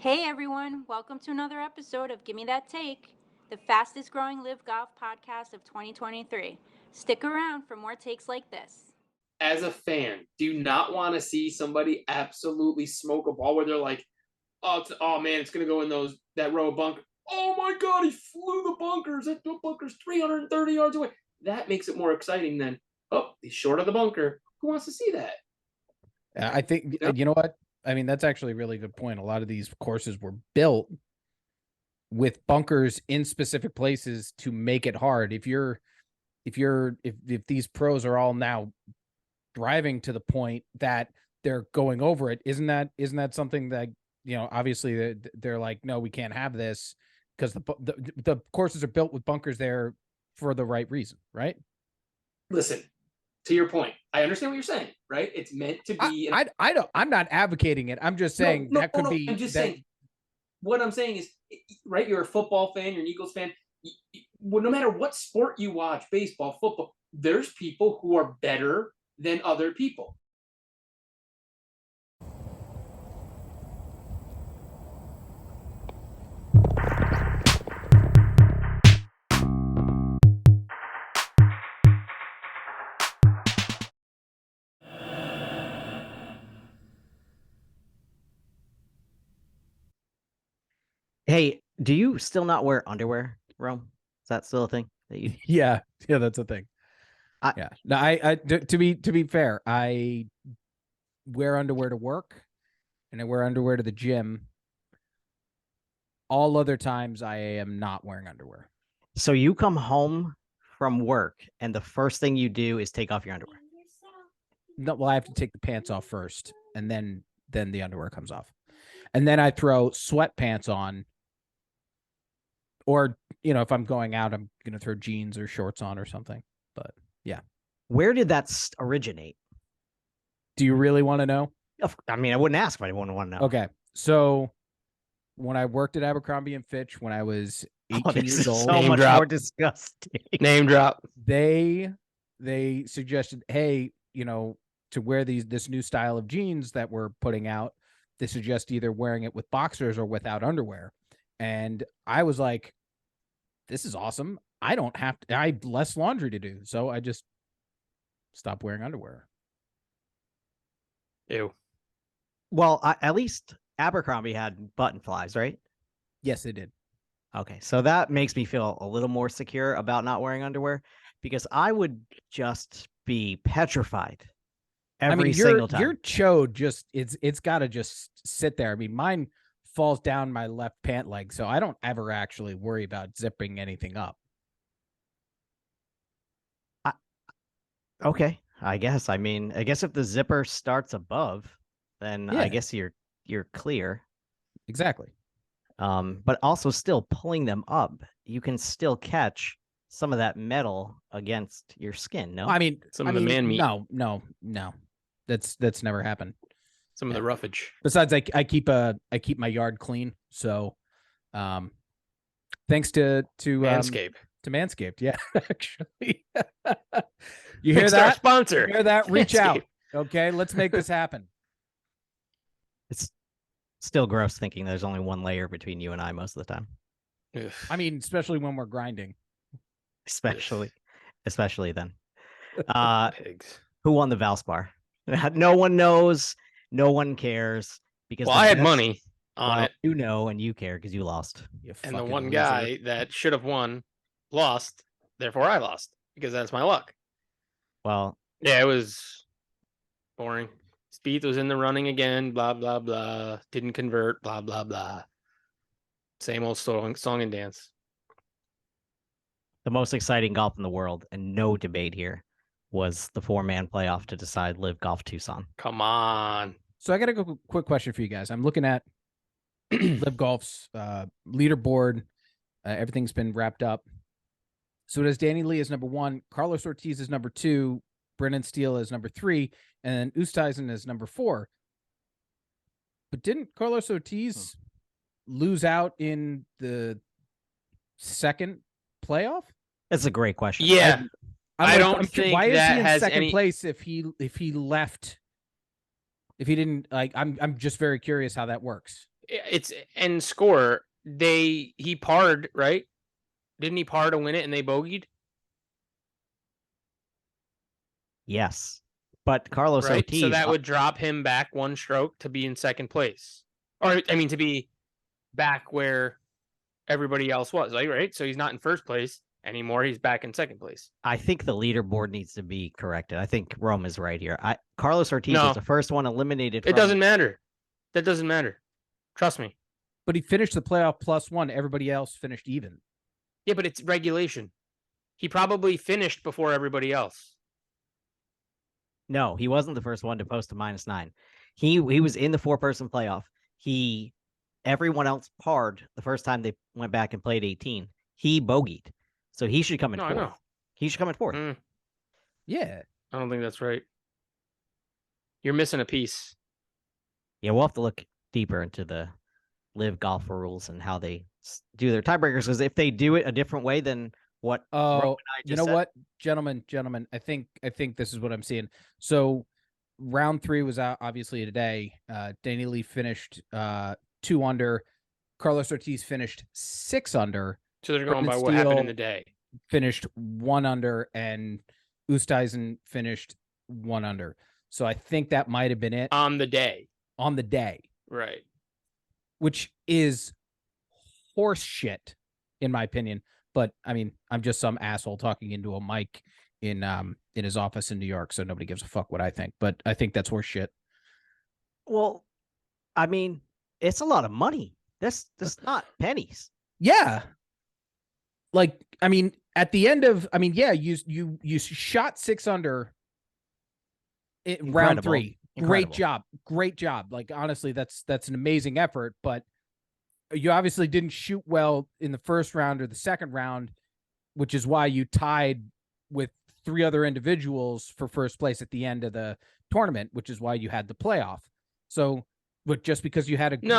Hey everyone, welcome to another episode of Gimme That Take, the fastest growing live golf podcast of 2023. Stick around for more takes like this. As a fan, do you not want to see somebody absolutely smoke a ball where they're like, oh man, it's going to go in that row of bunker. Oh my God, he flew the bunkers. That bunker's 330 yards away. That makes it more exciting than, he's short of the bunker. Who wants to see that? I think, you know what? I mean, that's actually a really good point. A lot of these courses were built with bunkers in specific places to make it hard. If these pros are all now driving to the point that they're going over it, isn't that something that, obviously they're like, no, we can't have this because the courses are built with bunkers there for the right reason, right? Listen, to your point, I understand what you're saying, right? It's meant to be. I'm not advocating it. I'm just saying that could be. I'm just saying. What I'm saying is, right? You're a football fan. You're an Eagles fan. No matter what sport you watch, baseball, football, there's people who are better than other people. Hey, do you still not wear underwear, Rome? Is that still a thing that you? Yeah, that's a thing. Yeah. No, to be fair, I wear underwear to work and I wear underwear to the gym. All other times I am not wearing underwear. So you come home from work and the first thing you do is take off your underwear. No, well, I have to take the pants off first and then the underwear comes off. And then I throw sweatpants on. Or, if I'm going out, I'm going to throw jeans or shorts on or something. But yeah. Where did that originate? Do you really want to know? I mean, I wouldn't ask if I didn't want to know. Okay. So when I worked at Abercrombie and Fitch, when I was 18 years old, so much more disgusting. Name drop. They suggested, hey, to wear this new style of jeans that we're putting out, they suggest either wearing it with boxers or without underwear. And I was like, this is awesome. I have less laundry to do. So I just stopped wearing underwear. Ew. Well, at least Abercrombie had button flies, right? Yes, it did. Okay. So that makes me feel a little more secure about not wearing underwear because I would just be petrified every single time. Your chode it's got to just sit there. I mean, mine falls down my left pant leg, so I don't ever actually worry about zipping anything up. Okay, I guess. I mean, I guess if the zipper starts above, then I guess you're clear. Exactly. But also still pulling them up, you can still catch some of that metal against your skin. No, I mean, some of the man meat. No. That's never happened. Some of the roughage. Besides, I keep my yard clean. So, thanks to Manscaped. To Manscaped, yeah, actually. You hear that? Our sponsor. You hear that? Reach out. Okay, let's make this happen. It's still gross thinking there's only one layer between you and I most of the time. Ugh. I mean, especially when we're grinding. Especially then. Pigs. Who won the Valspar? No one knows. No one cares because I had money on it. You know, and you care because you lost. And the one guy that should have won lost. Therefore, I lost because that's my luck. Well, yeah, it was boring. Spieth was in the running again. Blah blah blah. Didn't convert. Blah blah blah. Same old song and dance. The most exciting golf in the world, and no debate here, was the 4-man playoff to decide Live Golf Tucson. Come on. So I got a quick question for you guys. I'm looking at Live Golf's leaderboard. Everything's been wrapped up. So it has Danny Lee as number 1, Carlos Ortiz is number 2, Brennan Steele is number 3, and then Oosthuizen is number 4. But didn't Carlos Ortiz lose out in the second playoff? That's a great question. Yeah. I don't think why is that he in has second any place if he left? If he didn't, like, I'm just very curious how that works. It's and score. He parred, right? Didn't he par to win it and they bogeyed? Yes. But Carlos Right. Ortiz. So that would drop him back one stroke to be in second place. Or I mean to be back where everybody else was, like, right? So he's not in first place anymore. He's back in second place. I think the leaderboard needs to be corrected. I think Rome is right here. Carlos Ortiz No. was the first one eliminated. It doesn't matter. That doesn't matter. Trust me. But he finished the playoff +1. Everybody else finished even. Yeah, but it's regulation. He probably finished before everybody else. No, he wasn't the first one to post a -9. He was in the 4-person playoff. Everyone else parred the first time they went back and played 18. He bogeyed. So he should come in fourth. I know. He should come in fourth. Yeah. I don't think that's right. You're missing a piece. Yeah, we'll have to look deeper into the live golf rules and how they do their tiebreakers. Because if they do it a different way than what you know what, gentlemen, I think this is what I'm seeing. So round 3 was out obviously today. Danny Lee finished 2 under. Carlos Ortiz finished 6 under. So they're going by what happened in the day. Finished 1 under, and Oosthuizen finished 1 under. So I think that might have been it on the day. Right. Which is horse shit, in my opinion. But I mean, I'm just some asshole talking into a mic in his office in New York, so nobody gives a fuck what I think. But I think that's horse shit. Well, I mean, it's a lot of money. This is not pennies. Yeah. Like, I mean, at the end of, you shot 6 under in round 3. Incredible. Great job. Like, honestly, that's an amazing effort, but you obviously didn't shoot well in the first round or the second round, which is why you tied with 3 other individuals for first place at the end of the tournament, which is why you had the playoff. So, but just because you had a great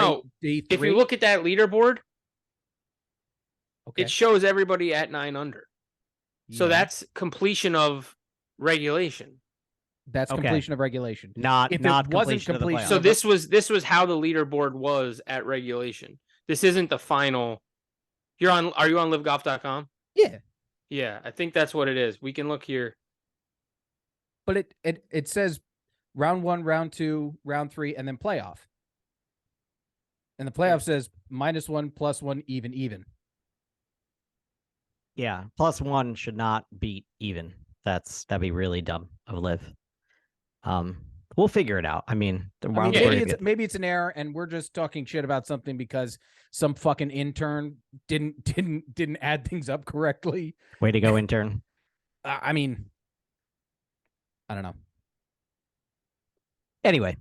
day 3, if you look at that leaderboard, okay, it shows everybody at 9 under. So that's completion of regulation. That's completion of regulation. Not wasn't completion. So this was how the leaderboard was at regulation. This isn't the final. Are you on livegolf.com? Yeah. Yeah, I think that's what it is. We can look here. But it says round 1, round 2, round 3, and then playoff. And the playoff says -1, +1, even. Yeah, +1 should not beat even. That'd be really dumb of Liv. We'll figure it out. I mean, maybe it's an error, and we're just talking shit about something because some fucking intern didn't add things up correctly. Way to go, intern. I mean, I don't know. Anyway,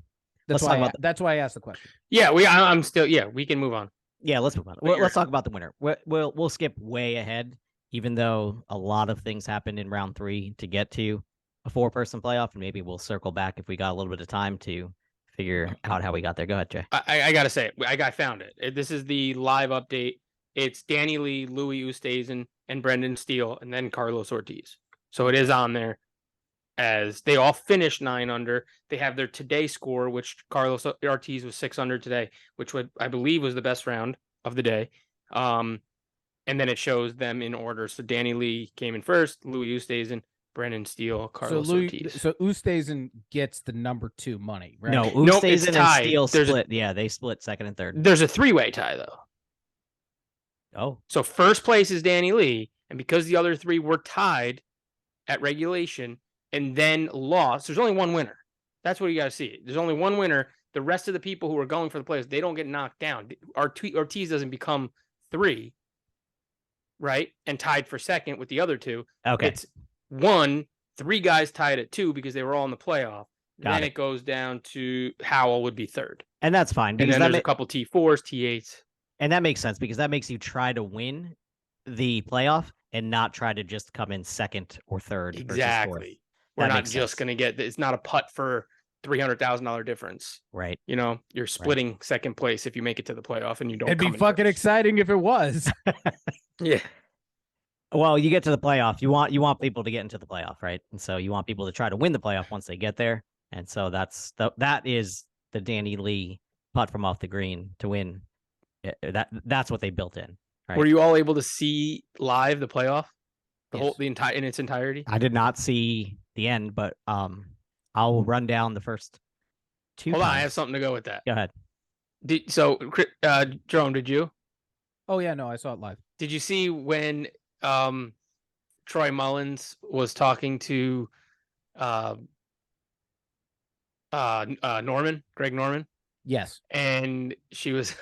that's why I asked the question. Yeah, I'm still. Yeah, we can move on. Yeah, let's move on. Let's talk about the winner. We'll skip way ahead, even though a lot of things happened in round 3 to get to a 4-person playoff, and maybe we'll circle back if we got a little bit of time to figure out how we got there. Go ahead, Jay. I gotta say, I found it. This is the live update. It's Danny Lee, Louis Oosthuizen, and Brendan Steele, and then Carlos Ortiz. So it is on there as they all finished 9 under. They have their today score, which Carlos Ortiz was 6 under today, which I believe was the best round of the day. And then it shows them in order. So Danny Lee came in first, Louis Oosthuizen, Brendan Steele, Carlos Ortiz. So Oosthuizen gets the number 2 money, right? No, Oosthuizen and Steele split. Yeah, they split second and third. There's a 3-way tie, though. Oh. So first place is Danny Lee, and because the other 3 were tied at regulation and then lost, there's only one winner. That's what you got to see. There's only one winner. The rest of the people who are going for the playoffs, they don't get knocked down. Ortiz doesn't become 3, right? And tied for second with the other 2. Okay. It's 3 guys tied at 2 because they were all in the playoff. Then it goes down to Howell would be 3rd. And that's fine. And then there's a couple T4s, T8s. And that makes sense because that makes you try to win the playoff and not try to just come in 2nd or 3rd. Exactly. We're not just going to get, it's not a putt for $300,000 difference. Right. You know, you're splitting second place if you make it to the playoff and you don't. It'd be fucking exciting if it was. Yeah. Well, you get to the playoff. You want people to get into the playoff, right? And so you want people to try to win the playoff once they get there. And so that is the Danny Lee putt from off the green to win. That's what they built in. Right? Were you all able to see live the playoff, Yes. in its entirety? I did not see the end, but I'll run down the first two. Hold on, I times. have something to go with that. Go ahead. Jerome, did you? Oh yeah, no, I saw it live. Did you see when Troy Mullins was talking to Greg Norman? Yes. And she was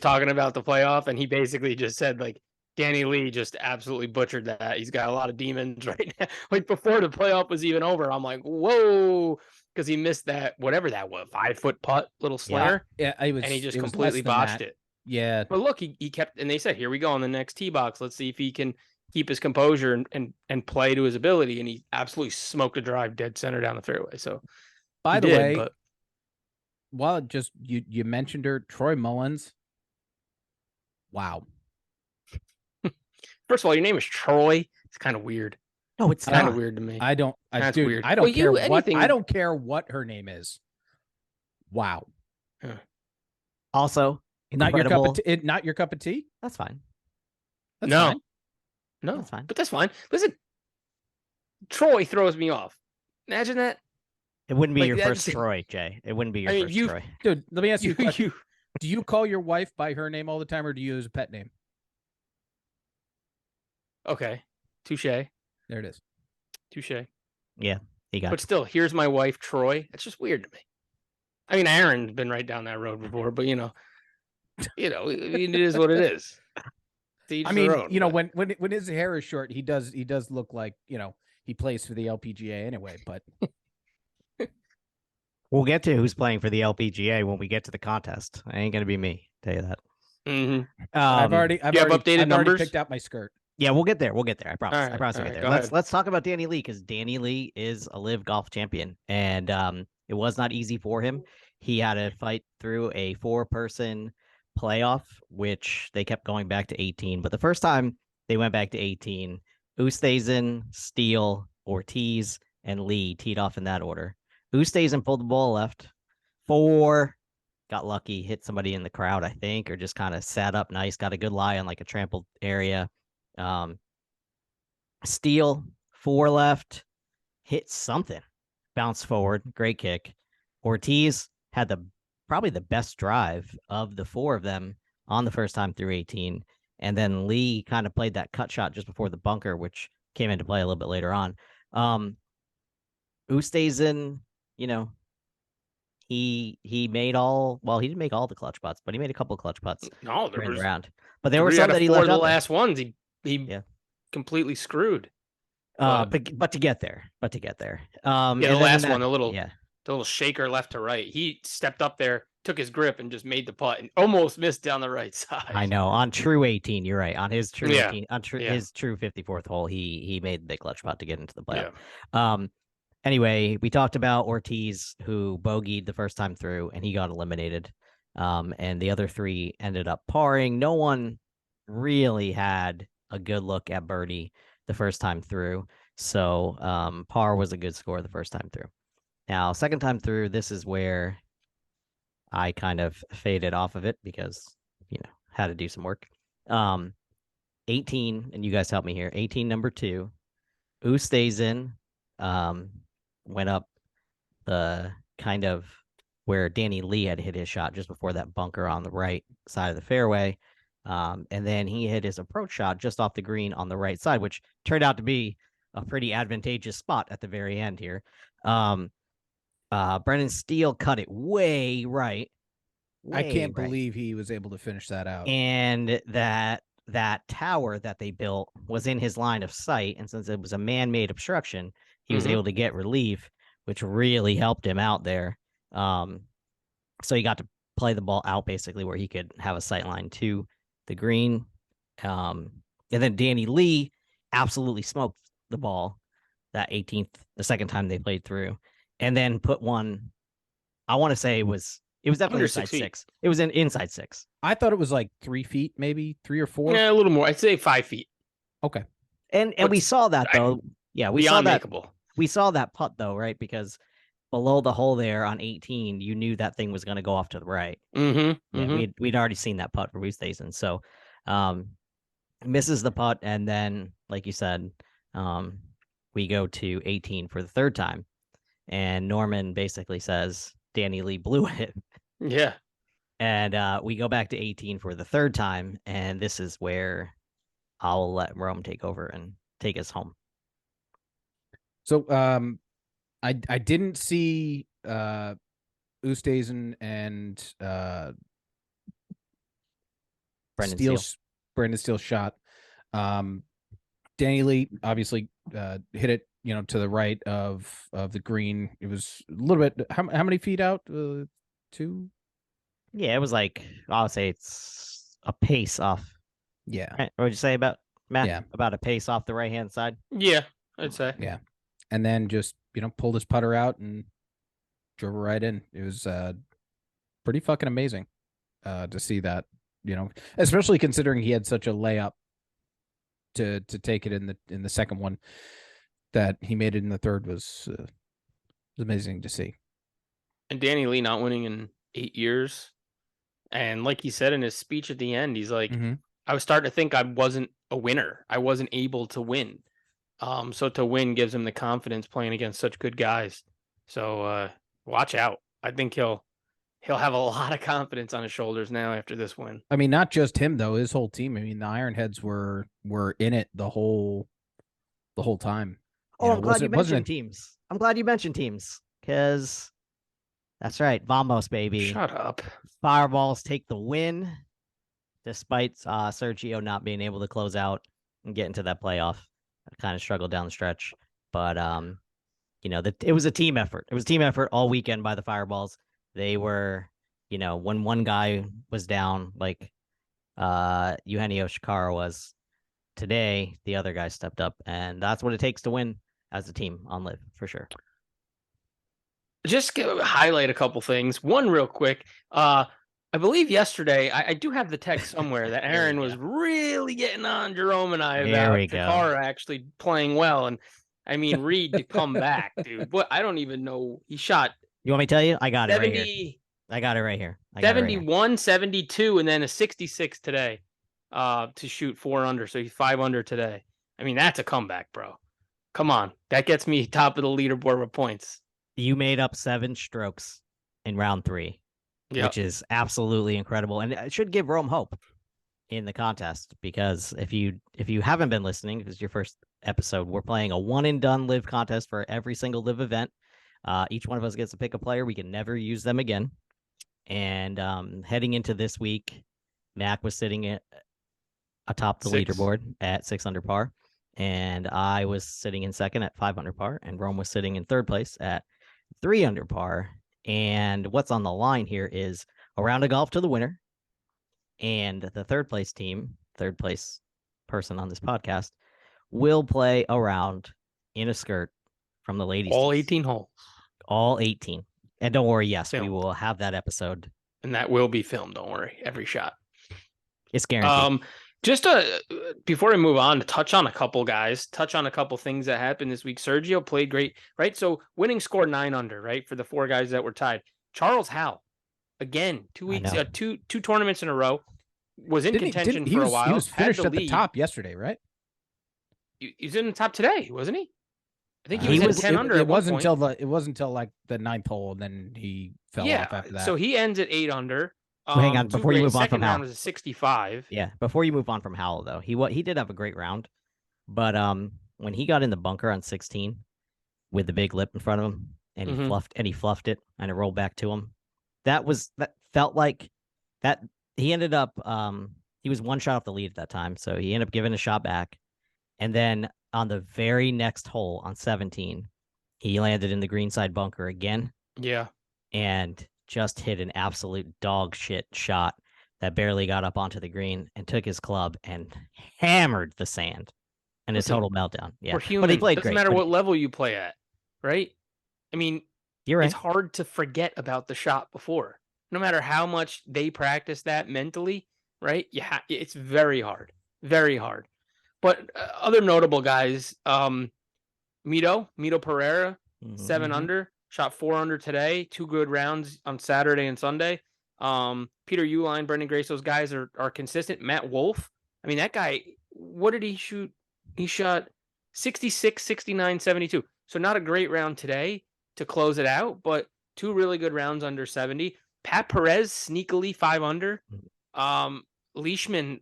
talking about the playoff, and he basically just said, like, Danny Lee just absolutely butchered that. He's got a lot of demons right now. Like, before the playoff was even over, I'm like, whoa, because he missed that, whatever that was, 5-foot putt, little slinger. Yeah, it was. And he just it was completely less than botched that. it. Yeah. But look, he kept, and they said, here we go on the next tee box. Let's see if he can keep his composure and play to his ability. And he absolutely smoked a drive dead center down the fairway. So, By he the did, way, but while just you mentioned her, Troy Mullins. Wow. first of all, your name is Troy. It's kind of weird. No, it's Kind of not. weird to me. I don't. That's Dude, weird. I don't Well, care what. anything- I don't care what her name is. Wow. Also, Not your cup incredible. of tea. Not your cup of tea. That's fine. That's No. fine. No, That's fine. But that's fine. Listen, Troy throws me off. Imagine that. It wouldn't be Like, your that's- first Troy, Jay. It wouldn't be your I mean, first you- Troy. Dude, let me ask you a question. You, Do you call your wife by her name all the time, or do you use a pet name? okay. Touche. There it is. Touche. He got But still, here's my wife, Troy. It's just weird to me. I mean, Aaron's been right down that road before, but I mean, it is what it is. To each I mean, their own, but- when his hair is short, he does look like he plays for the LPGA anyway. But We'll get to who's playing for the LPGA when we get to the contest. It ain't gonna be me. Tell you that. Mhm. I've Um, already you have updated I've already numbers? picked out my skirt. Yeah, we'll get there. We'll get there. I promise. All I right, promise all we'll get right, there. go Let's ahead. let's talk about Danny Lee because Danny Lee is a live golf champion, and it was not easy for him. He had to fight through a 4-person playoff, which they kept going back to 18. But the first time they went back to 18, Oosthuizen, Steele, Ortiz, and Lee teed off in that order. Oosthuizen pulled the ball left. 4, got lucky, hit somebody in the crowd, I think, or just kind of sat up nice, got a good lie on like a trampled area. Steele, 4 left, hit something, bounced forward, great kick. Ortiz had probably the best drive of the 4 of them on the first time through 18. And then Lee kind of played that cut shot just before the bunker, which came into play a little bit later on. Oosthuizen, he made he didn't make all the clutch putts, but he made a couple clutch putts No, there during was the round. But there were 3 some out of that he 4 left of the out there. last ones. He Yeah. completely screwed. But to get there. Yeah, and the then last that- one, the little shaker left to right. He stepped up there, took his grip, and just made the putt, and almost missed down the right side. I know on true 18, you're right. On his true Yeah. 18, on his true 54th hole, he made the big clutch putt to get into the playoff. Yeah. Anyway, we talked about Ortiz, who bogeyed the first time through, and he got eliminated. And the other 3 ended up parring. No one really had a good look at birdie the first time through. So par was a good score the first time through. Now, second time through, this is where I kind of faded off of it because, had to do some work. 18, and you guys help me here. 18, number 2. Oosthuizen went up the kind of where Danny Lee had hit his shot just before that bunker on the right side of the fairway. And then he hit his approach shot just off the green on the right side, which turned out to be a pretty advantageous spot at the very end here. Brendan Steele cut it way right. I can't right. believe he was able to finish that out. And that tower that they built was in his line of sight. And since it was a man-made obstruction, he was able to get relief, which really helped him out there. So he got to play the ball out basically where he could have a sight line to the green. And then Danny Lee absolutely smoked the ball that 18th, the second time they played through, and then put one, I want to say it was definitely Under inside 6 feet. 6. It was an inside 6. I thought it was like 3 feet, maybe 3 or 4. Yeah, a little more. I'd say 5 feet. Okay. And But we saw that though. Yeah, we saw Beyond that. makeable. We saw that putt though, right? Because below the hole there on 18, you knew that thing was going to go off to the right. Mm-hmm. Yeah, we'd already seen that putt for Oosthuizen. So misses the putt, and then, like you said, we go to 18 for the third time. And Norman basically says Danny Lee blew it. Yeah. And we go back to 18 for the third time, and this is where I'll let Rome take over and take us home. So I didn't see Oosthuizen and Brendan Steele's shot. Danny Lee obviously hit it, to the right of the green. It was a little bit. How many feet out? 2. Yeah, it was like, I'll say it's a pace off. Yeah. Right? What would you say about Matt? Yeah. About a pace off the right hand side. Yeah, I'd say. Yeah. And then just pulled his putter out and drove it right in. It was pretty fucking amazing to see that. Especially considering he had such a layup to take it in the second one, that he made it in the third was amazing to see. And Danny Lee not winning in 8 years. And like he said in his speech at the end, he's like, I was starting to think I wasn't a winner. I wasn't able to win. So to win gives him the confidence playing against such good guys. So watch out. I think he'll have a lot of confidence on his shoulders now after this win. I mean, not just him though, his whole team. I mean, the Ironheads were in it the whole time. Oh, I'm glad you mentioned teams. I'm glad you mentioned teams, because that's right. Vamos, baby. Shut up. Fireballs take the win, despite Sergio not being able to close out and get into that playoff. I kind of struggled down the stretch, but it was a team effort. It was a team effort all weekend by the Fireballs. They were, when one guy was down, like Eugenio Shikara was today, the other guy stepped up, and that's what it takes to win as a team on Live, for sure. Just highlight a couple things. One real quick. I believe yesterday, I do have the text somewhere that Aaron was really getting on Jerome and I about Shikara actually playing well. And I mean, Reed to come back, dude. What? I don't even know. He shot. You want me to tell you? I got it right here. I got it right here. 71, 72, and then a 66 today to shoot 4 under. So he's 5 under today. I mean, that's a comeback, bro. Come on. That gets me top of the leaderboard with points. You made up 7 strokes in round 3, which is absolutely incredible. And it should give Rome hope in the contest, because if you haven't been listening, if it's your first episode, we're playing a one and done Live contest for every single Live event. Each one of us gets to pick a player. We can never use them again. And heading into this week, Mac was sitting atop the leaderboard at 6 under par. And I was sitting in second at 5 under par. And Rome was sitting in third place at 3 under par. And what's on the line here is a round of golf to the winner. And the third place person on this podcast will play a round in a skirt from the ladies. All 18 holes. All 18. And don't worry, yes, we will have that episode. And that will be filmed, don't worry. Every shot. It's guaranteed. Just before we move on, to touch on a couple things that happened this week. Sergio played great, right? So winning score 9 under, right? For the 4 guys that were tied. Charles Howell, again, 2 weeks, two tournaments in a row, was in contention for a while. He was finished at the top yesterday, right? He was in the top today, wasn't he? I think he was 10 under. It wasn't until like the 9th hole, and then he fell off after that. So he ends at 8 under. Hang on, before you move on from Howell. Second round was a 65. Yeah, before you move on from Howell, though, he did have a great round, but when he got in the bunker on 16 with the big lip in front of him, and he fluffed it, and it rolled back to him, that felt like that he ended up he was 1 shot off the lead at that time, so he ended up giving a shot back, and then on the very next hole on 17, he landed in the greenside bunker again. Yeah, and just hit an absolute dog shit shot that barely got up onto the green, and took his club and hammered the sand, and a total meltdown. Yeah, we're human. But he played Doesn't great. matter what level you play at, right? I mean, you're right. It's hard to forget about the shot before, no matter how much they practice that mentally, right? Yeah, it's very hard, very hard. But other notable guys, Mito Pereira, 7 under, shot 4 under today. 2 good rounds on Saturday and Sunday. Peter Uline, Brendan Grace, those guys are consistent. Matt Wolf, I mean, that guy, what did he shoot? He shot 66, 69, 72. So not a great round today to close it out, but 2 really good rounds under 70. Pat Perez, sneakily 5 under. Leishman.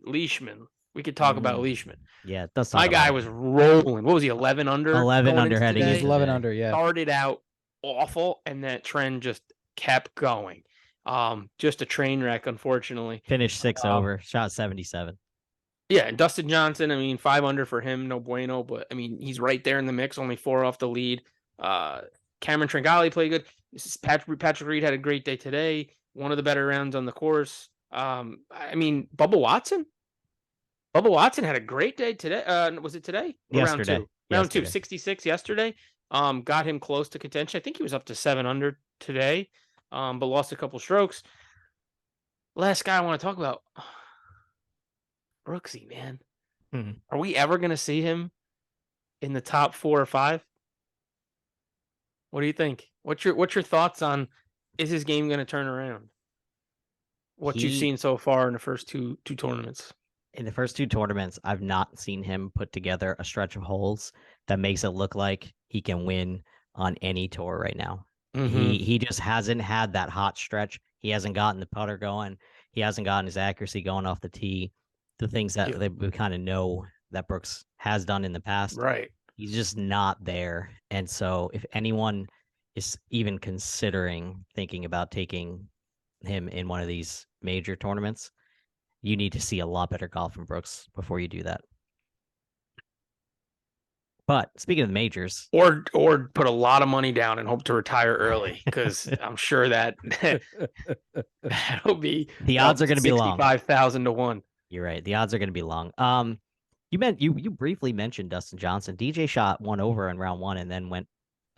We could talk about Leishman. Yeah, that's My guy was rolling. What was he, 11 under? 11 under into heading today? He's 11 under, yeah. Started out awful, and that trend just kept going. Just a train wreck, unfortunately. Finished 6 over, shot 77. Yeah, and Dustin Johnson, I mean, 5 under for him, no bueno, but I mean, he's right there in the mix, only 4 off the lead. Cameron Tringali played good. Patrick Reed had a great day today. One of the better rounds on the course. I mean, Bubba Watson had a great day today. Was it today? Or Yesterday. Round 2, Yesterday. 66 yesterday. Got him close to contention. I think he was up to 7 under today, but lost a couple strokes. Last guy I want to talk about, Brooksy, man. Are we ever going to see him in the top 4 or 5? What do you think? What's your thoughts on, is his game going to turn around? What you've seen so far in the first two tournaments? In the first 2 tournaments, I've not seen him put together a stretch of holes that makes it look like he can win on any tour right now. He just hasn't had that hot stretch. He hasn't gotten the putter going. He hasn't gotten his accuracy going off the tee. The things that we kind of know that Brooks has done in the past. Right. He's just not there. And so if anyone is even considering thinking about taking him in one of these major tournaments, you need to see a lot better golf from Brooks before you do that. But speaking of the majors, or put a lot of money down and hope to retire early, because I'm sure that'll be, the odds are going to be long. 65,000 to 1. You're right. The odds are going to be long. You briefly mentioned Dustin Johnson. DJ shot 1 over in round 1 and then went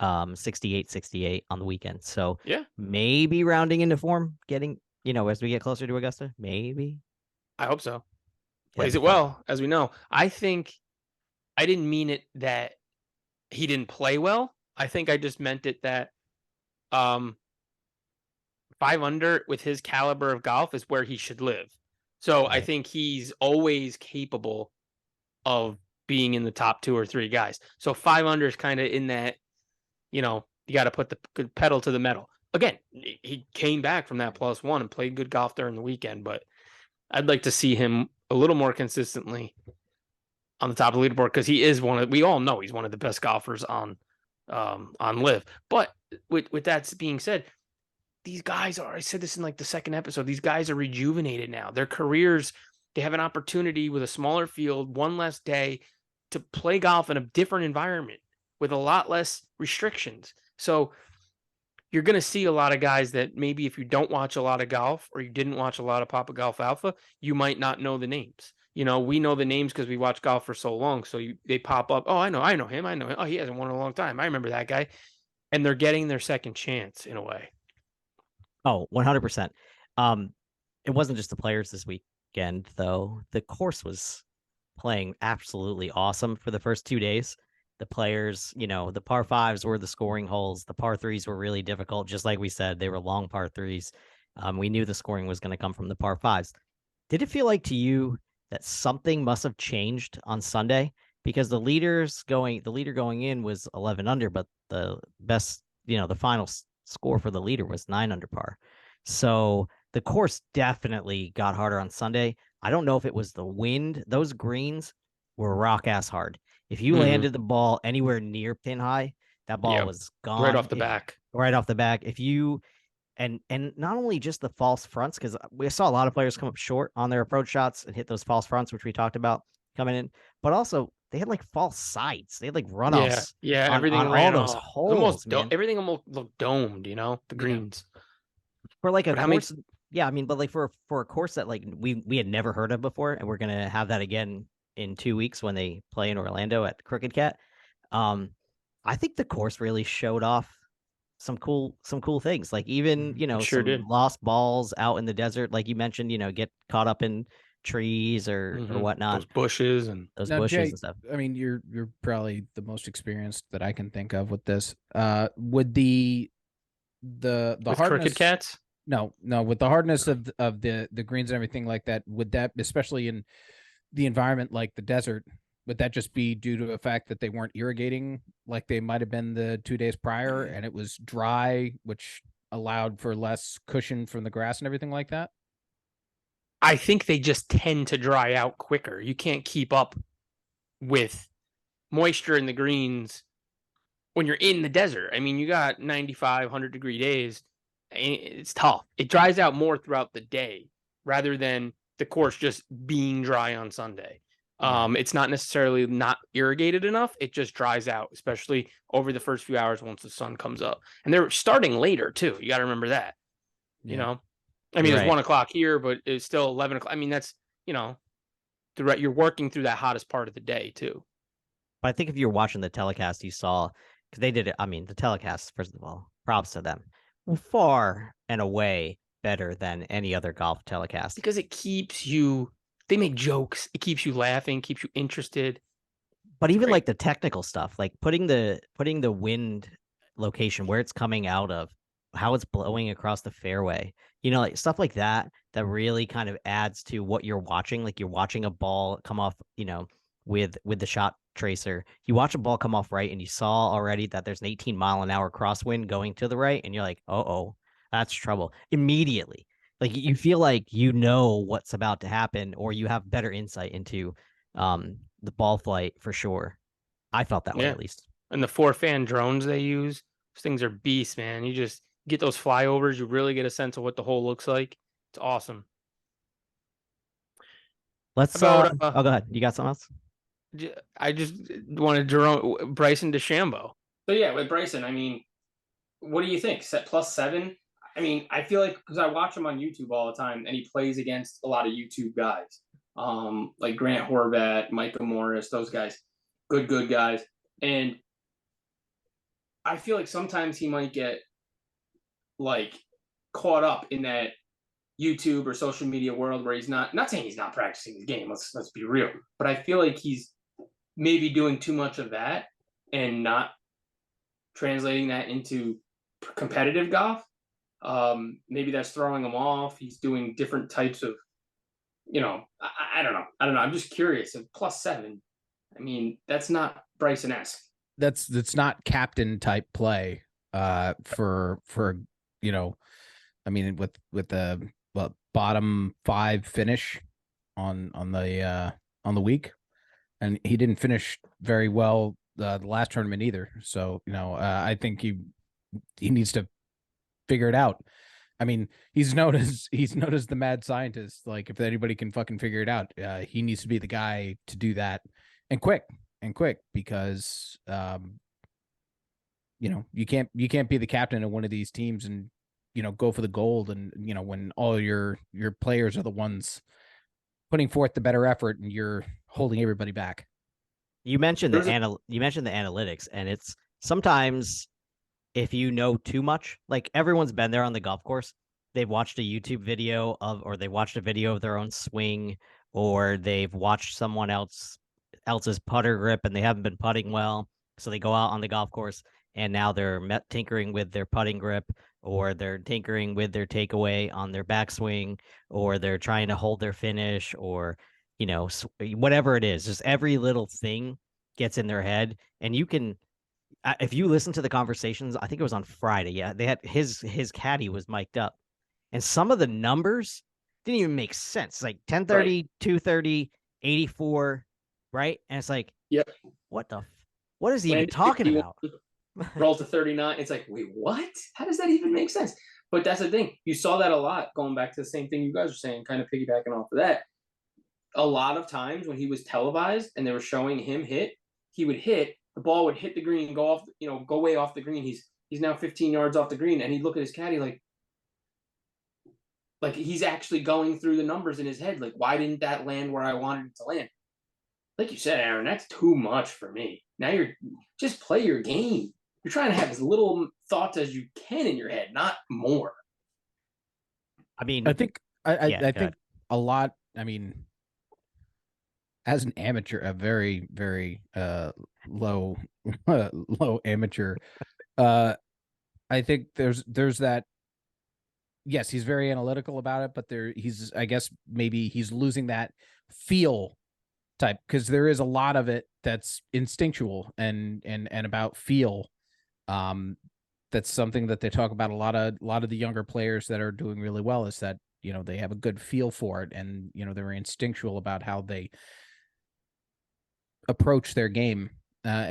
68-68 on the weekend. So yeah, maybe rounding into form, getting, as we get closer to Augusta, maybe. I hope so. Plays it well, as we know. I think I didn't mean it that he didn't play well. I think I just meant it that 5 under with his caliber of golf is where he should live. So right. I think he's always capable of being in the top 2 or 3 guys. So 5 under is kind of in that, you got to put the good pedal to the metal. Again, he came back from that +1 and played good golf during the weekend, but I'd like to see him a little more consistently on the top of the leaderboard, because he is we all know he's one of the best golfers on LIV. But with that being said, these guys I said this in like the second episode, these guys are rejuvenated now. Their careers, they have an opportunity with a smaller field, one less day, to play golf in a different environment with a lot less restrictions. So you're going to see a lot of guys that maybe if you don't watch a lot of golf, or you didn't watch a lot of Papa Golf Alpha, you might not know the names. We know the names because we watch golf for so long. So they pop up. Oh, I know him. I know him. Oh, he hasn't won in a long time. I remember that guy. And they're getting their second chance in a way. Oh, 100%. It wasn't just the players this weekend, though. The course was playing absolutely awesome for the first 2 days. The players, the par 5s were the scoring holes. The par 3s were really difficult. Just like we said, they were long par 3s. We knew the scoring was going to come from the par 5s. Did it feel like to you that something must have changed on Sunday? Because the leader going in was 11 under, but the best, the final score for the leader was 9 under par. So the course definitely got harder on Sunday. I don't know if it was the wind. Those greens were rock ass hard. If you landed the ball anywhere near pin high, that ball was gone. Right off the back. Right off the back. If you and not only just the false fronts, because we saw a lot of players come up short on their approach shots and hit those false fronts, which we talked about coming in, but also they had like false sides. They had like runoffs. Yeah, on, everything on ran all those off. holes. Everything almost looked domed, the greens. For like a course, yeah, I mean, but like for a course that like we had never heard of before, and we're gonna have that again in 2 weeks when they play in Orlando at Crooked Cat. I think the course really showed off some cool things, like even some lost balls out in the desert, like you mentioned, get caught up in trees or whatnot, those bushes and Jay, and stuff. I mean, you're probably the most experienced that I can think of with this. Would the the with hardness. Crooked Cats. No, with the hardness of the greens and everything like that, would that, especially in the environment like the desert, would that just be due to the fact that they weren't irrigating like they might have been the 2 days prior, and it was dry, which allowed for less cushion from the grass and everything like that? I think they just tend to dry out quicker. You can't keep up with moisture in the greens when you're in the desert. I mean, you got 95, 100-degree days. It's tough. It dries out more throughout the day rather than the course just being dry on Sunday. It's not necessarily not irrigated enough. It just dries out, especially over the first few hours once the sun comes up. And they're starting later too. You got to remember that. You know, I mean, it's Right. 1 o'clock here, but it's still 11 o'clock. I mean, that's, you know, you're working through that hottest part of the day too. But I think if you're watching the telecast, you saw, because they did it. I mean, the telecast, first of all, props to them, were far and away better than any other golf telecast. Because it keeps you, they make jokes. It keeps you laughing, keeps you interested. But even great. like the technical stuff, like putting the wind location, where it's coming out of, how it's blowing across the fairway, you know, like stuff like that, that really kind of adds to what you're watching. Like you're watching a ball come off, you know, with the shot tracer. You watch a ball come off right, and you saw already that there's an 18-mile-an-hour crosswind going to the right, and you're like, oh, that's trouble immediately. Like you feel like you know what's about to happen, or you have better insight into the ball flight for sure. I felt that way, at least. And the 4-fan drones they use, those things are beasts, man. You just get those flyovers, you really get a sense of what the hole looks like. It's awesome. Let's About oh, go ahead. You got something else? I just wanted Jerome, Bryson DeChambeau. So yeah, with Bryson, I mean, what do you think? Set +7? I mean, I feel like, because I watch him on YouTube all the time, and he plays against a lot of YouTube guys, like Grant Horvat, Micah Morris, those guys, good guys, and I feel like sometimes he might get like caught up in that YouTube or social media world where he's not saying he's not practicing the game. Let's be real, but I feel like he's maybe doing too much of that and not translating that into competitive golf. Maybe that's throwing him off. He's doing different types of, you know, I don't know. I'm just curious. Of +7, I mean, that's not Bryson-esque. That's not captain type play for you know, I mean, with the bottom 5 finish on the week, and he didn't finish very well the last tournament either. So, you know, I think he needs to figure it out. I mean, he's known as the mad scientist. Like, if anybody can fucking figure it out, he needs to be the guy to do that, and quick, because you know, you can't be the captain of one of these teams and, you know, go for the gold, and, you know, when all your players are the ones putting forth the better effort and you're holding everybody back. You mentioned the analytics, and it's sometimes, if you know too much, like everyone's been there on the golf course, they've watched a YouTube video of, or they watched a video of their own swing, or they've watched someone else's putter grip and they haven't been putting well, so they go out on the golf course and now they're tinkering with their putting grip, or they're tinkering with their takeaway on their backswing, or they're trying to hold their finish, or, you know, whatever it is. Just every little thing gets in their head, and you can, if you listen to the conversations, I think it was on Friday. Yeah, they had his caddy was mic'd up, and some of the numbers didn't even make sense. Like 1030, right, 230, 84, right? And it's like, yep, what is he even talking about? Roll to 39. It's like, wait, what? How does that even make sense? But that's the thing. You saw that a lot, going back to the same thing you guys were saying, kind of piggybacking off of that. A lot of times when he was televised and they were showing him hit, he would hit, the ball would hit the green, go off, you know, go way off the green. He's now 15 yards off the green, and he'd look at his caddy like he's actually going through the numbers in his head. Like, why didn't that land where I wanted it to land? Like you said, Aaron, that's too much for me. Now you're just play your game. You're trying to have as little thoughts as you can in your head, not more. I mean, I think I think a lot. I mean, as an amateur, a very, very low amateur, I think there's that. Yes, he's very analytical about it, but I guess maybe he's losing that feel type, because there is a lot of it that's instinctual and about feel. That's something that they talk about a lot of the younger players that are doing really well, is that, they have a good feel for it, and they're instinctual about how they approach their game.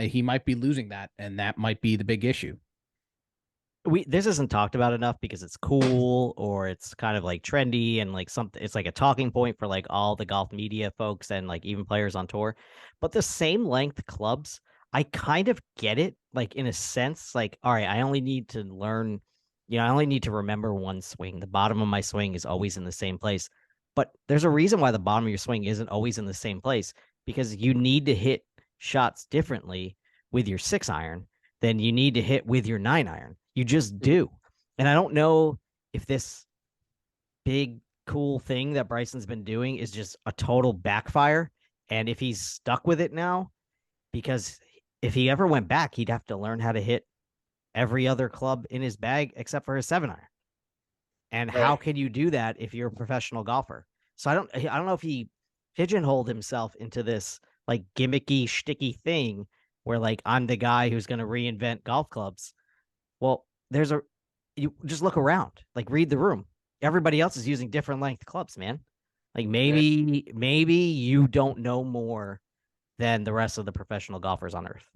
He might be losing that, and that might be the big issue. This isn't talked about enough because it's cool, or it's kind of like trendy, and like something, it's like a talking point for like all the golf media folks and like even players on tour. But the same length clubs, I kind of get it, like in a sense, like, all right, I only need to learn, I only need to remember one swing. The bottom of my swing is always in the same place. But there's a reason why the bottom of your swing isn't always in the same place, because you need to hit shots differently with your 6-iron than you need to hit with your 9-iron. You just do. And I don't know if this big cool thing that Bryson's been doing is just a total backfire, and if he's stuck with it now, because if he ever went back, he'd have to learn how to hit every other club in his bag except for his 7-iron. And Right. how can you do that if you're a professional golfer? So I don't know if he pigeonholed himself into this like gimmicky, shticky thing where like I'm the guy who's going to reinvent golf clubs. Well, you just look around, like read the room. Everybody else is using different length clubs, man. Like maybe you don't know more than the rest of the professional golfers on earth.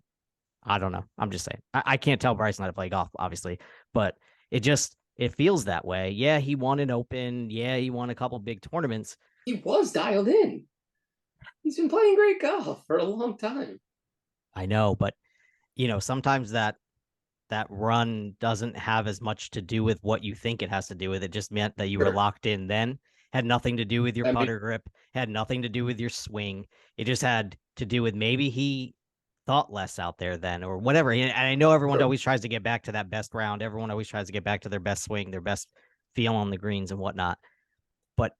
I don't know. I'm just saying. I can't tell Bryson how to play golf, obviously, but it feels that way. Yeah, he won an Open. Yeah, he won a couple big tournaments. He was dialed in. He's been playing great golf for a long time. I know, but sometimes that run doesn't have as much to do with what you think it has to do with. It just meant that you were locked in then. Had nothing to do with your putter grip, had nothing to do with your swing. It just had to do with maybe he thought less out there then, or whatever. And I know everyone always tries to get back to that best round. Everyone always tries to get back to their best swing, their best feel on the greens and whatnot. But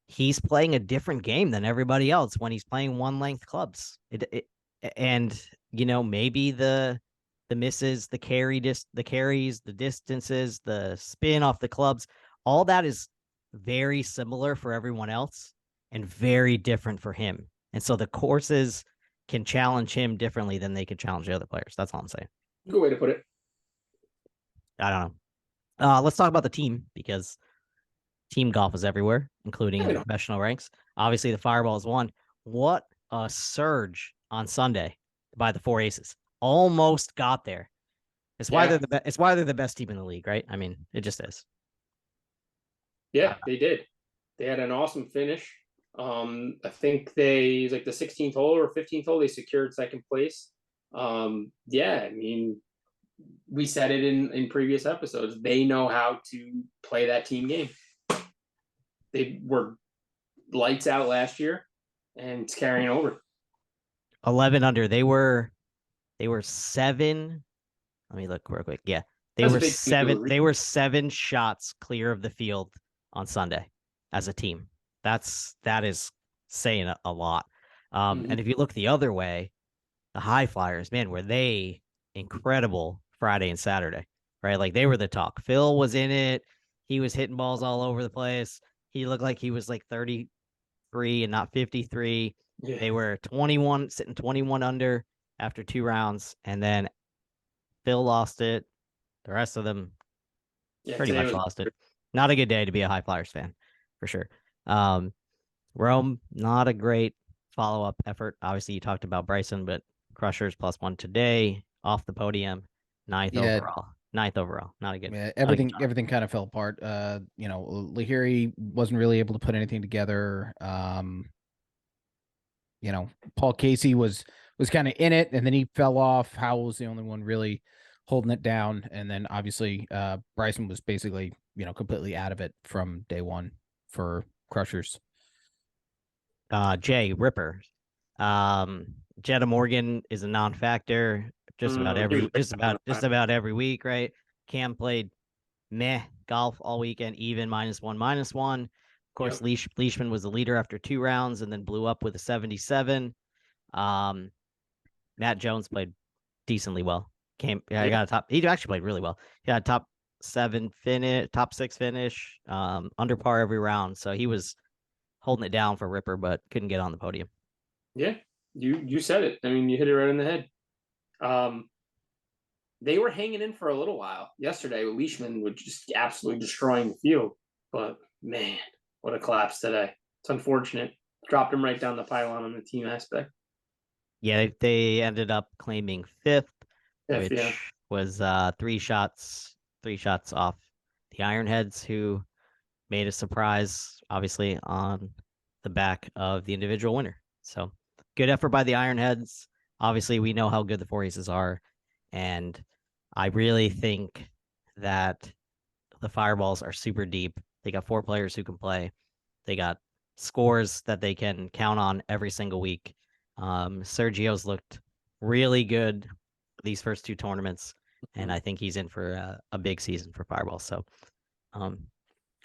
he's playing a different game than everybody else when he's playing one length clubs. And maybe the misses, the carries, the distances, the spin off the clubs, all that is very similar for everyone else and very different for him. And so the courses can challenge him differently than they could challenge the other players. That's all I'm saying. Good way to put it. I don't know. Let's talk about the team, because team golf is everywhere, including in the professional ranks. Obviously, the Fireball is one. What a surge on Sunday by the 4 aces. Almost got there. It's why they're the best team in the league, right? I mean, it just is. Yeah, they did. They had an awesome finish. I think it was like the 16th hole or 15th hole, they secured second place. Yeah, I mean, we said it in previous episodes. They know how to play that team game. They were lights out last year, and it's carrying over. 11 under. They were 7. Let me look real quick. Yeah, they were 7 shots clear of the field on Sunday as a team. That is saying a lot. And if you look the other way, the High Flyers, man, were they incredible Friday and Saturday, right? Like they were the talk. Phil was in it. He was hitting balls all over the place. He looked like he was like 33 and not 53. Yeah. They were 21, sitting 21 under after 2 rounds, and then Phil lost it. The rest of them pretty much lost it. Not a good day to be a High Flyers fan, for sure. Rome, not a great follow-up effort. Obviously, you talked about Bryson, but Crushers +1 today, off the podium, 9th overall. 9th overall, not a good. Yeah, everything kind of fell apart. Lahiri wasn't really able to put anything together. Paul Casey was kind of in it, and then he fell off. Howell was the only one really holding it down, and then obviously Bryson was basically completely out of it from day one for Crushers. Jay Ripper, Jetta Morgan is a non-factor just about every week, right? Cam played meh golf all weekend, even -1. Of course, yep. Leishman was the leader after 2 rounds and then blew up with a 77. Matt Jones played decently well. He got a top. He actually played really well. He had a top 6 finish, under par every round. So he was holding it down for Ripper, but couldn't get on the podium. Yeah, you said it. I mean, you hit it right in the head. They were hanging in for a little while yesterday. Leishman was just absolutely destroying the field. But man, what a collapse today. It's unfortunate. Dropped him right down the pylon on the team aspect. Yeah, they ended up claiming fifth, which Yeah. was 3 shots off the Ironheads, who made a surprise, obviously, on the back of the individual winner. So good effort by the Ironheads. Obviously, we know how good the Four Aces are, and I really think that the Fireballs are super deep. They got 4 players who can play. They got scores that they can count on every single week. Sergio's looked really good these first 2 tournaments, and I think he's in for a big season for Fireball. So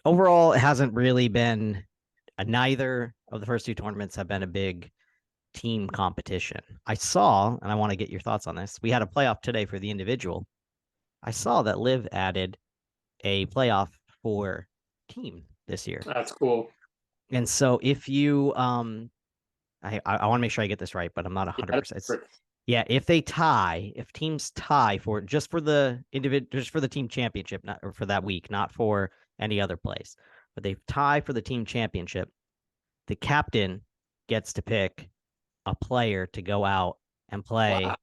overall, it hasn't really been neither of the first 2 tournaments have been a big team competition. I saw, and I want to get your thoughts on this. We had a playoff today for the individual. I saw that Liv added a playoff for team this year. That's cool. And so if you I want to make sure I get this right, but I'm not 100%. Yeah, if teams tie for the team championship, not or for that week, not for any other place, but they tie for the team championship, the captain gets to pick a player to go out and play. Wow.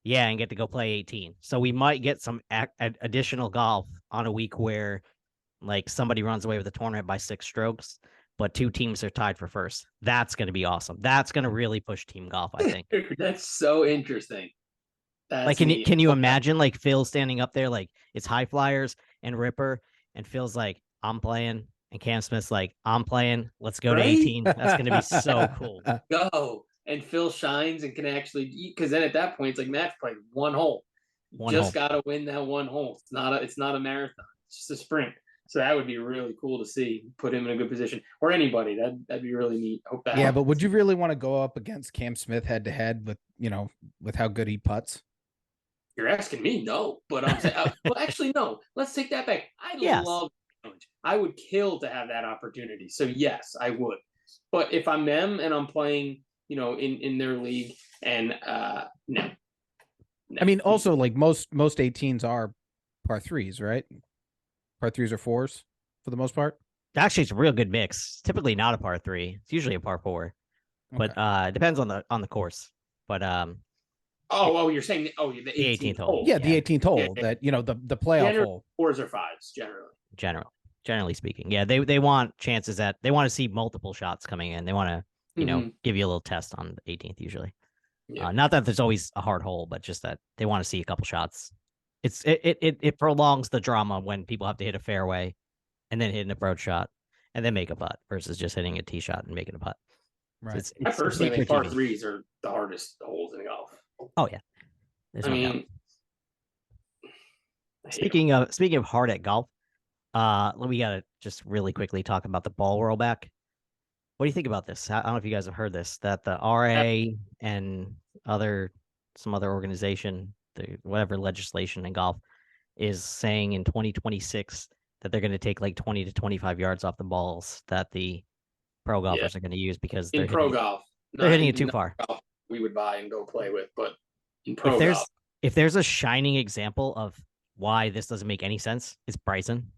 Yeah, and get to go play 18. So we might get some additional golf on a week where like somebody runs away with the tournament by 6 strokes, but 2 teams are tied for first. That's going to be awesome. That's going to really push team golf, I think. That's so interesting. That's like, can you imagine like Phil standing up there, like it's High Flyers and Ripper, and Phil's like, I'm playing, and Cam Smith's like, I'm playing. Let's go to 18. That's going to be so cool. Go. And Phil shines and can actually eat, because then at that point it's like Matt's playing one hole. Just got to win that one hole. It's not a marathon. It's just a sprint. So that would be really cool to see. Put him in a good position, or anybody. That'd be really neat. Hope that. Yeah, happens. but would you really want to go up against Cam Smith head to head with how good he putts? You're asking me? No, but I'm saying. Well, actually, no. Let's take that back. Love challenge. I would kill to have that opportunity. So yes, I would. But if I'm them and I'm playing, in their league, and no. I mean, also like most 18s are par 3s, right? Par 3s or 4s for the most part. Actually, it's a real good mix. It's typically not a par 3. It's usually a par 4. But it depends on the course. But you're saying the 18th hole. Yeah, the 18th hole. Yeah. That the playoff hole. 4s or 5s generally speaking. Yeah, they want chances they want to see multiple shots coming in. They want to give you a little test on the 18th usually. Yeah. Not that there's always a hard hole, but just that they want to see a couple shots. It prolongs the drama when people have to hit a fairway and then hit an approach shot and then make a putt versus just hitting a tee shot and making a putt. Right. I personally think par 3s are the hardest holes in golf. Oh yeah. Speaking of hard at golf, we gotta just really quickly talk about the ball roll back. What do you think about this? I don't know if you guys have heard this, that the RA and some other organization, whatever legislation in golf, is saying in 2026 that they're going to take like 20 to 25 yards off the balls that the pro golfers are going to use because they're hitting it too far. We would buy and go play with, but in pro golf, if there's a shining example of why this doesn't make any sense, it's Bryson.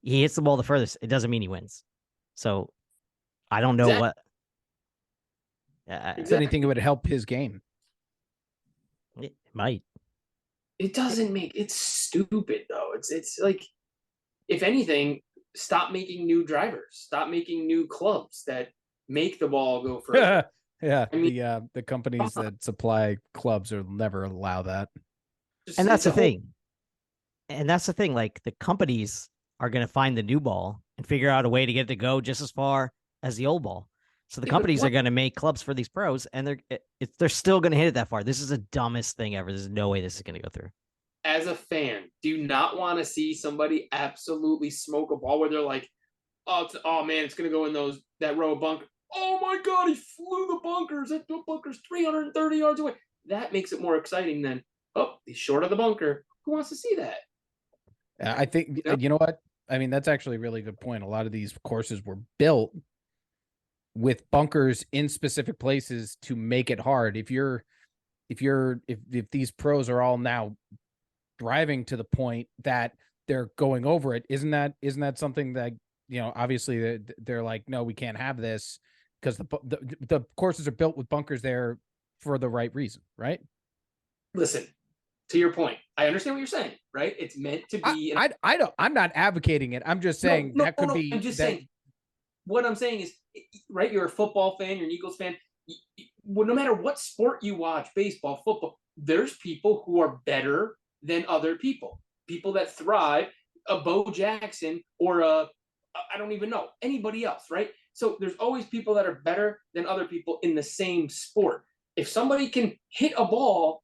He hits the ball the furthest. It doesn't mean he wins. So I don't know what. If anything, it would help his game. It might. It doesn't make. It's stupid though. It's like, if anything, stop making new drivers. Stop making new clubs that make the ball go further. Yeah, I mean, the companies that supply clubs will never allow that. And that's the thing. And that's the thing. Like, the companies are going to find the new ball and figure out a way to get it to go just as far as the old ball. So the companies are going to make clubs for these pros, and they're still going to hit it that far. This is the dumbest thing ever. There's no way this is going to go through. As a fan, do you not want to see somebody absolutely smoke a ball where they're like, oh man, it's going to go in that row of bunker. Oh my God, he flew the bunkers. That bunker's 330 yards away. That makes it more exciting than, oh, he's short of the bunker. Who wants to see that? I think, Yeah. you know what? I mean, that's actually a really good point. A lot of these courses were built with bunkers in specific places to make it hard. If these pros are all now driving to the point that they're going over it, isn't that something that, you know, obviously they're like, no, we can't have this, because the courses are built with bunkers there for the right reason, right? Listen, to your point, I understand what you're saying, right? It's meant to be. I'm not advocating it. I'm just saying that could be. I'm just saying. What I'm saying is, right? You're a football fan. You're an Eagles fan. Well, no matter what sport you watch, baseball, football, there's people who are better than other people. People that thrive, a Bo Jackson or I don't even know, anybody else, right? So there's always people that are better than other people in the same sport. If somebody can hit a ball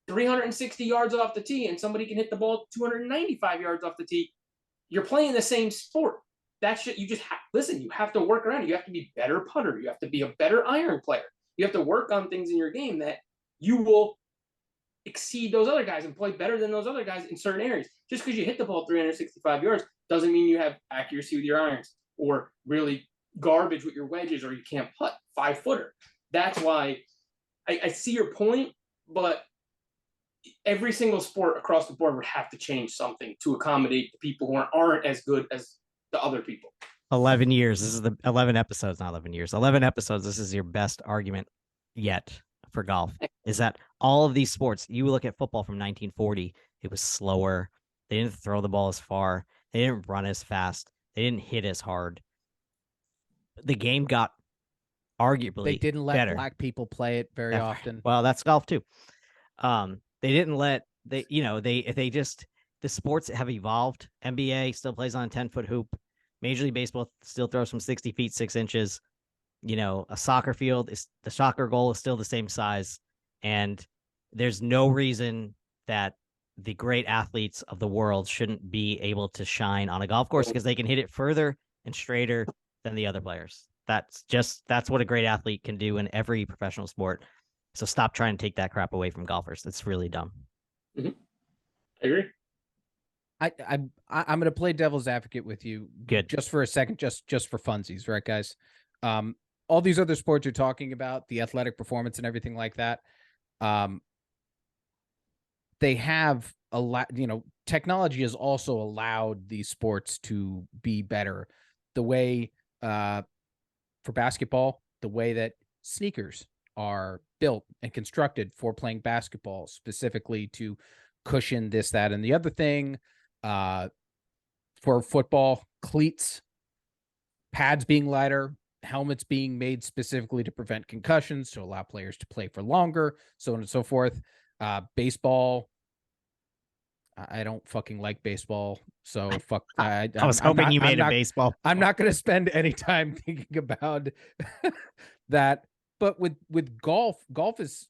360 yards off the tee and somebody can hit the ball 295 yards off the tee, you're playing the same sport. That shit, you just listen, you have to work around it. You have to be better putter. You have to be a better iron player. You have to work on things in your game that you will exceed those other guys and play better than those other guys in certain areas. Just because you hit the ball 365 yards doesn't mean you have accuracy with your irons or really garbage with your wedges or you can't putt 5-footer. That's why I see your point, but every single sport across the board would have to change something to accommodate the people who aren't as good as the other people. 11 years. This is the 11 episodes, not 11 years. 11 episodes. This is your best argument yet for golf, is that all of these sports, you look at football from 1940, it was slower. They didn't throw the ball as far. They didn't run as fast. They didn't hit as hard. The game got arguably They didn't let better. black people play it very often. Well, that's golf too. They didn't let the sports have evolved. NBA still plays on a 10-foot hoop. Major League Baseball still throws from 60 feet 6 inches. You know, a soccer field is the soccer goal is still the same size, and there's no reason that the great athletes of the world shouldn't be able to shine on a golf course because they can hit it further and straighter than the other players. That's what a great athlete can do in every professional sport. So stop trying to take that crap away from golfers. That's really dumb. Mm-hmm. I agree. I'm going to play devil's advocate with you. Good. Just for a second, just for funsies, right, guys? All these other sports you're talking about, the athletic performance and everything like that, they have a lot, you know, technology has also allowed these sports to be better. The way, for basketball, the way that sneakers are built and constructed for playing basketball, specifically to cushion this, that, and the other thing. For football, cleats, pads being lighter, helmets being made specifically to prevent concussions, to allow players to play for longer, so on and so forth. Baseball, I don't fucking like baseball, so fuck. I was hoping you made a baseball. I'm not going to spend any time thinking about that. But with golf is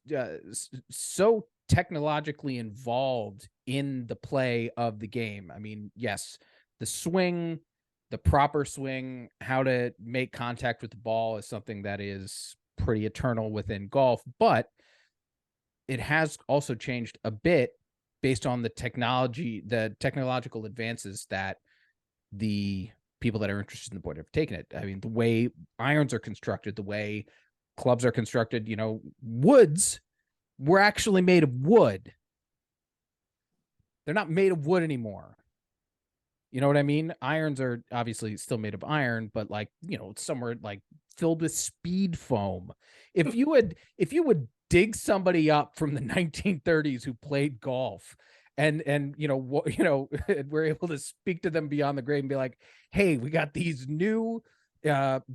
so technologically involved in the play of the game. I mean, yes, the swing, the proper swing, how to make contact with the ball is something that is pretty eternal within golf, but it has also changed a bit based on the technological advances that the people that are interested in the sport have taken it. I mean, the way irons are constructed, the way clubs are constructed, you know, woods were actually made of wood. They're not made of wood anymore. You know what I mean? Irons are obviously still made of iron, but like, you know, somewhere like filled with speed foam. If you would dig somebody up from the 1930s who played golf and we're able to speak to them beyond the grave and be like, hey, we got these new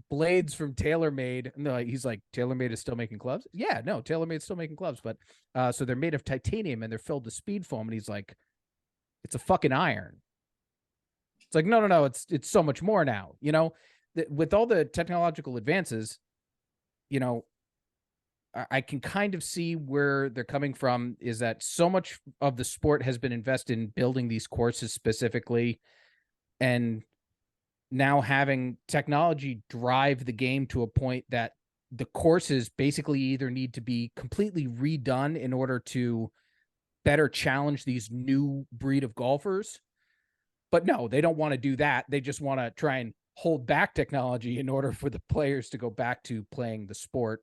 blades from TaylorMade. No, he's like, TaylorMade is still making clubs? Yeah, no, TaylorMade is still making clubs, but so they're made of titanium and they're filled with speed foam. And he's like, it's a fucking iron. It's like, no, it's so much more now. You know, with all the technological advances, you know, I can kind of see where they're coming from, is that so much of the sport has been invested in building these courses specifically, and now having technology drive the game to a point that the courses basically either need to be completely redone in order to better challenge these new breed of golfers. But no, they don't want to do that. They just want to try and hold back technology in order for the players to go back to playing the sport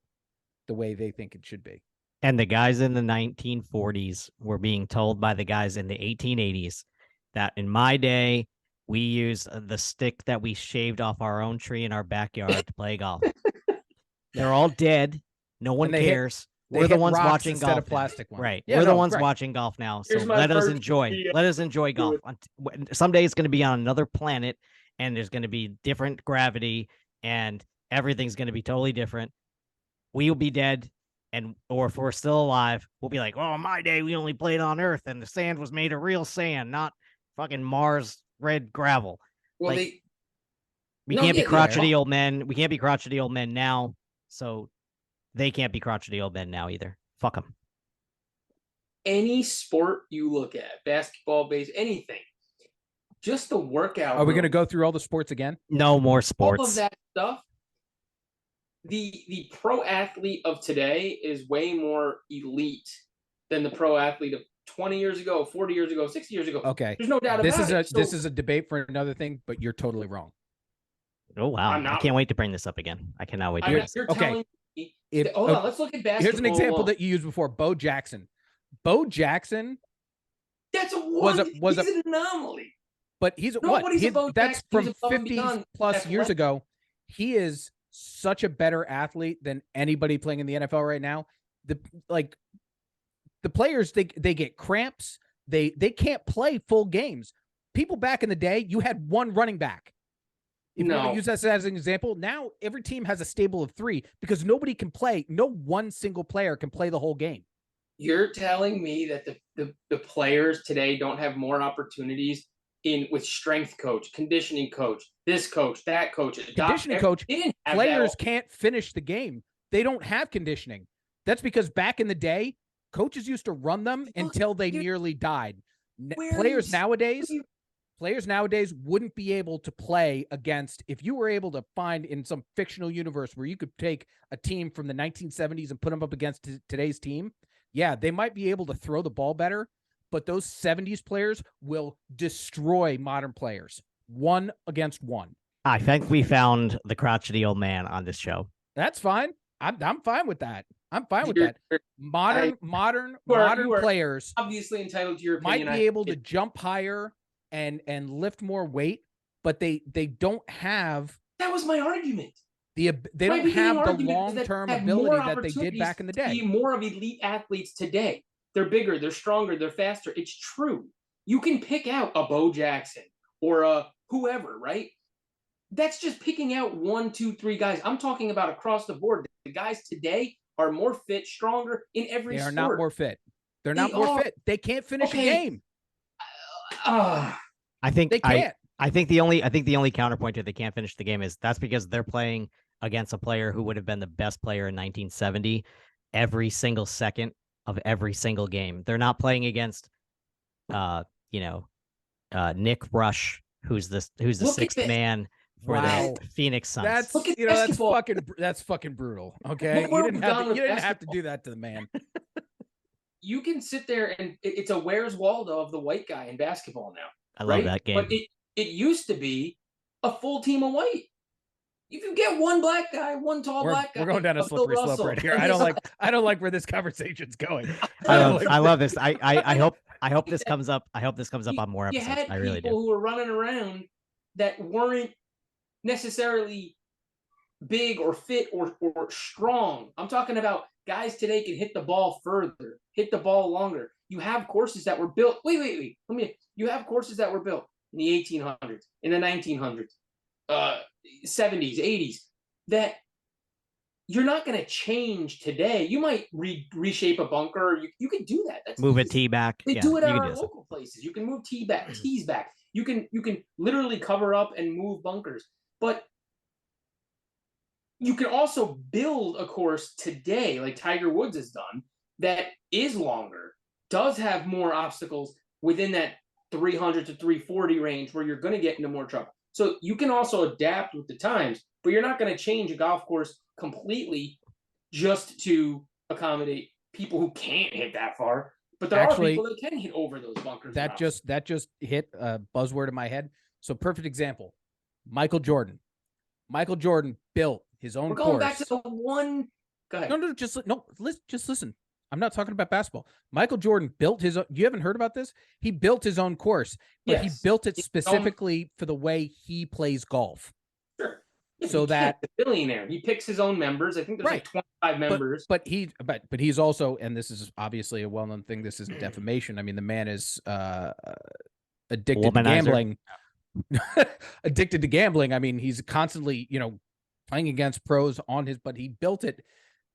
the way they think it should be. And the guys in the 1940s were being told by the guys in the 1880s that in my day, we use the stick that we shaved off our own tree in our backyard to play golf. They're all dead. No one cares. We're the ones watching golf of plastic ones. Right. Yeah, We're the ones right. watching golf now. So Here's my let us first enjoy. video. Let us enjoy golf. Someday it's going to be on another planet, and there's going to be different gravity, and everything's going to be totally different. We will be dead, or if we're still alive, we'll be like, oh, my day we only played on Earth, and the sand was made of real sand, not fucking Mars red gravel. Well, Like, we can't be crotchety old men. We can't be crotchety old men now. So they can't be crotchety old men now either. Fuck them. any sport you look at, basketball, base, anything, just the workout. Are we going to room, go through all the sports again? No more all of sports. that stuff? The pro athlete of today is way more elite than the pro athlete of 20 years ago, 40 years ago, 60 years ago. Okay. There's no doubt This about is it. So this is a debate for another thing, but you're totally wrong. Oh, wow. I'm I not- can't wait to bring this up again. I cannot wait to I'm bring not, this you're Okay. telling me. If, Hold on, let's look at basketball. here's an example alone. that you used before, Bo Jackson. Bo Jackson, That's a was one. a- was He's an anomaly. but he's what? Nobody's a Bo That's Jackson who's from above and 50 beyond plus years athletic. ago. He is such a better athlete than anybody playing in the NFL right now. The players, they get cramps. They can't play full games. People back in the day, you had one running back. If you want No. to use that as an example, now every team has a stable of 3 because nobody can play. No one single player can play the whole game. You're telling me that the players today don't have more opportunities with strength coach, conditioning coach, this coach, that coach, Conditioning coach, They didn't have Players that. can't finish the game. They don't have conditioning. That's because back in the day, coaches used to run them until they nearly died. Where Players is- nowadays, you- players nowadays wouldn't be able to play against, if you were able to find in some fictional universe where you could take a team from the 1970s and put them up against today's team. Yeah, they might be able to throw the ball better, but those 70s players will destroy modern players 1 against 1. I think we found the crotchety old man on this show. That's fine. I'm fine with that. I'm fine with You're that. Modern You are players obviously entitled to your might opinion. be able to jump higher and lift more weight, but they don't have That was my argument. they My don't beginning have the argument is that long-term they have ability more that they did back in the opportunities to day. be more of elite athletes today. They're bigger, they're stronger, they're faster. It's true. You can pick out a Bo Jackson or a whoever, right? That's just picking out 1, 2, 3 guys. I'm talking about across the board. The guys today are more fit, stronger in every They are sport. not more fit. They're not They more are. fit. They can't finish Okay. a game. Ah, I think They can't. I think the only counterpoint to they can't finish the game is that's because they're playing against a player who would have been the best player in 1970 every single second of every single game. They're not playing against Nick Rush, who's the Look at sixth this. man for Wow. the Phoenix Suns. That's Look at that's basketball. that's fucking brutal. Okay, Look where you didn't we've have gone to, with you didn't have to basketball. do that to the man. you can sit there and it's a Where's Waldo of the white guy in basketball now. I love right? that game. But it used to be a full team of white. You can get one black guy, one tall black guy. We're going down a Bill slippery slope Russell, right here. and I don't like where this conversation's going. I love this. I hope this comes up. I hope this comes up on more You episodes. had I really people do. who were running around that weren't necessarily big or fit or strong. I'm talking about guys today can hit the ball further, hit the ball longer. You have courses that were built. Wait. You have courses that were built in the 1800s, in the 1900s, 70s, 80s that you're not going to change today. You might reshape a bunker. You can do that. That's Move a easy. tee back. They Yeah, do it you at can our do this. local places. You can move tees back. You can literally cover up and move bunkers. But you can also build a course today, like Tiger Woods has done, that is longer, does have more obstacles within that 300 to 340 range where you're going to get into more trouble. So you can also adapt with the times, but you're not going to change a golf course completely just to accommodate people who can't hit that far. But there Actually, are people that can hit over those bunkers. that just hit a buzzword in my head. So perfect example, Michael Jordan. Michael Jordan built his own We're going course. back to the one. Go ahead. No, just listen. I'm not talking about basketball. Michael Jordan built his own. You haven't heard about this? He built his own course, but he Yes. built it specifically for the way he plays golf. Sure. Yeah, So that the billionaire, he picks his own members. I think there's like 25 members. But he's also, and this is obviously a well-known thing. This isn't defamation. I mean, the man is addicted to gambling. Addicted to gambling. I mean, he's constantly, playing against pros on his, but he built it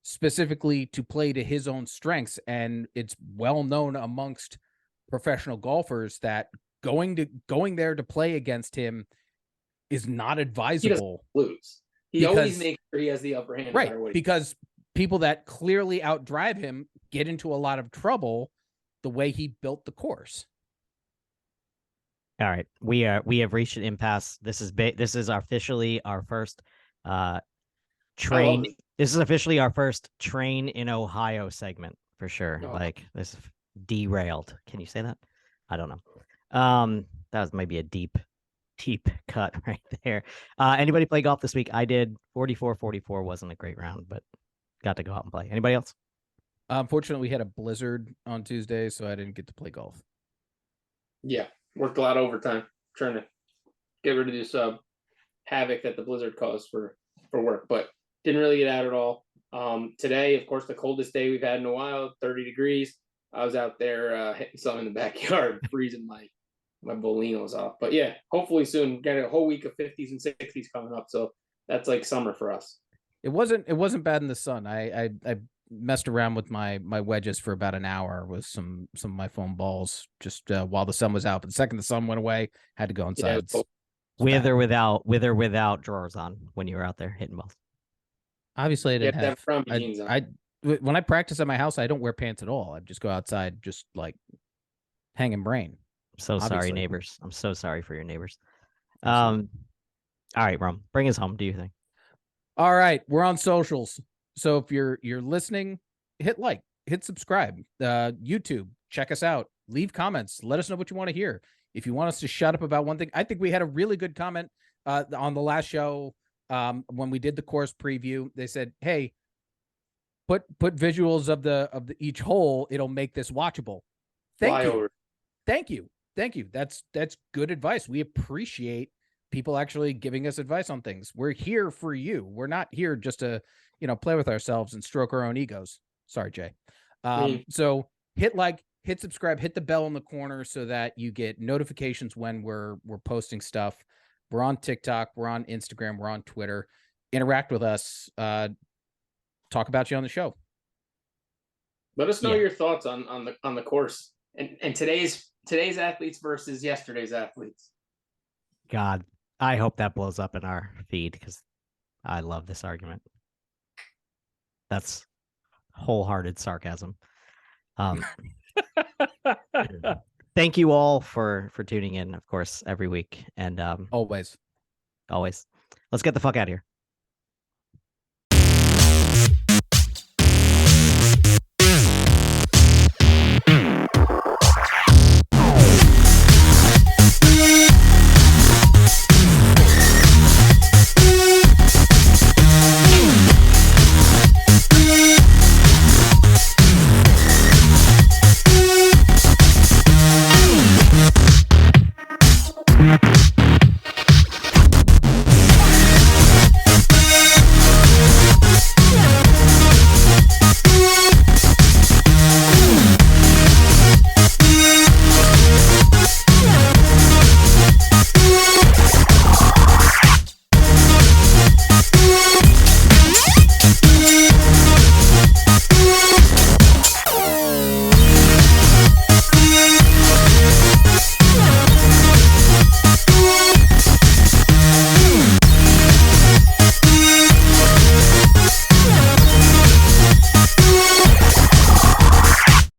specifically to play to his own strengths. And it's well known amongst professional golfers that going there to play against him is not advisable. He doesn't lose. He always makes sure he has the upper hand. Right. Because people that clearly outdrive him get into a lot of trouble the way he built the course. All right, we have reached an impasse. This is officially our first train. This is officially our first train in Ohio segment for sure. Oh. Like this is derailed. Can you say that? I don't know. That was maybe a deep cut right there. Anybody play golf this week? I did. 44-44 wasn't a great round, but got to go out and play. Anybody else? Unfortunately, we had a blizzard on Tuesday, so I didn't get to play golf. Yeah, worked a lot of overtime trying to get rid of this havoc that the blizzard caused for work, but didn't really get out at all. Today, of course, the coldest day we've had in a while, 30 degrees. I was out there hitting some in the backyard, freezing my bolinos off. But yeah, hopefully soon. Got a whole week of 50s and 60s coming up, so that's like summer for us. It wasn't bad in the sun. I messed around with my wedges for about an hour with some of my foam balls just while the sun was out. But the second the sun went away, had to go inside. Yeah, with or without drawers on when you were out there hitting balls. Obviously, I didn't have. When I practice at my house, I don't wear pants at all. I just go outside, just like hanging brain. So sorry, neighbors. I'm so sorry for your neighbors. All right, Rome, bring us home. Do you think? All right, we're on socials. So if you're listening, hit like, hit subscribe. YouTube, check us out. Leave comments. Let us know what you want to hear. If you want us to shut up about one thing, I think we had a really good comment on the last show when we did the course preview. They said, "Hey, put visuals of the each hole. It'll make this watchable." Thank you. That's good advice. We appreciate people actually giving us advice on things. We're here for you. We're not here just to play with ourselves and stroke our own egos. Sorry, Jay. So hit like, hit subscribe, hit the bell in the corner so that you get notifications when we're posting stuff. We're on TikTok, we're on Instagram, we're on Twitter. Interact with us. Talk about you on the show. Let us know your thoughts on the course and today's athletes versus yesterday's athletes. God, I hope that blows up in our feed because I love this argument. That's wholehearted sarcasm. Thank you all for tuning in, of course, every week. And always. Let's get the fuck out of here.